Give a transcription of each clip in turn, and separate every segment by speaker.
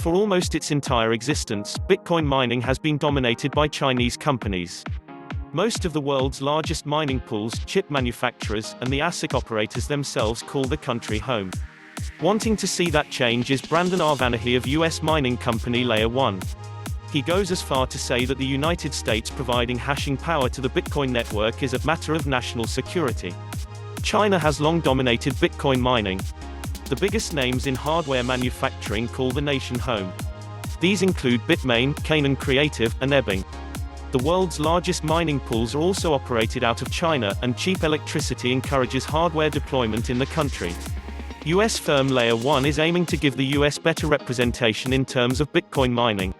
Speaker 1: For almost its entire existence, Bitcoin mining has been dominated by Chinese companies. Most of the world's largest mining pools, chip manufacturers, and the ASIC operators themselves call the country home. Wanting to see that change is Brandon Arvanaghi of US mining company Layer 1. He goes as far to say that the United States providing hashing power to the Bitcoin network is a matter of national security. China has long dominated Bitcoin mining. The biggest names in hardware manufacturing call the nation home. These include Bitmain, Canaan Creative, and Ebbing. The world's largest mining pools are also operated out of China, and cheap electricity encourages hardware deployment in the country. US firm Layer 1 is aiming to give the US better representation in terms of Bitcoin mining.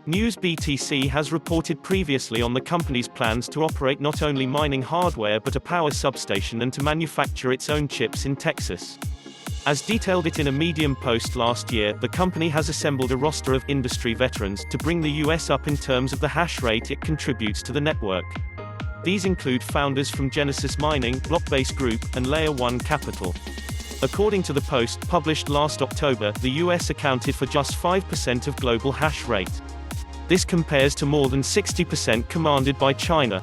Speaker 1: News BTC has reported previously on the company's plans to operate not only mining hardware but a power substation and to manufacture its own chips in Texas. As detailed it in a Medium post last year, the company has assembled a roster of industry veterans to bring the US up in terms of the hash rate it contributes to the network. These include founders from Genesis Mining, Blockbase Group, and Layer 1 Capital. According to the post published last October, the US accounted for just 5% of global hash rate. This compares to more than 60% commanded by China.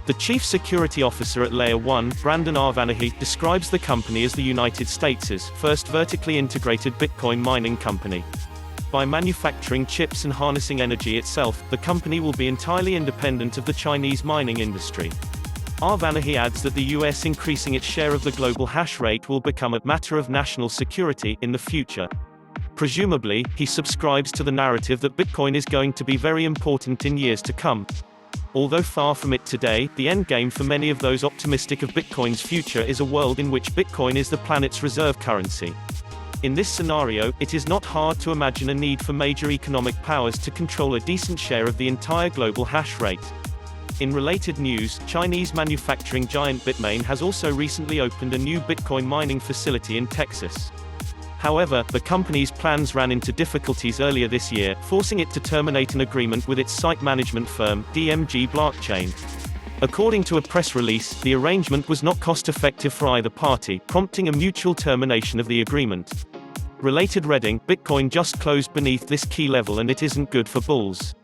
Speaker 1: The chief security officer at Layer 1, Brandon Arvanaghi, describes the company as the United States' first vertically integrated Bitcoin mining company. By manufacturing chips and harnessing energy itself, the company will be entirely independent of the Chinese mining industry. Arvanaghi adds that the US increasing its share of the global hash rate will become a matter of national security in the future. Presumably, he subscribes to the narrative that Bitcoin is going to be very important in years to come. Although far from it today, the endgame for many of those optimistic of Bitcoin's future is a world in which Bitcoin is the planet's reserve currency. In this scenario, it is not hard to imagine a need for major economic powers to control a decent share of the entire global hash rate. In related news, Chinese manufacturing giant Bitmain has also recently opened a new Bitcoin mining facility in Texas. However, the company's plans ran into difficulties earlier this year, forcing it to terminate an agreement with its site management firm, DMG Blockchain. According to a press release, the arrangement was not cost-effective for either party, prompting a mutual termination of the agreement. Related reading: Bitcoin just closed beneath this key level and it isn't good for bulls.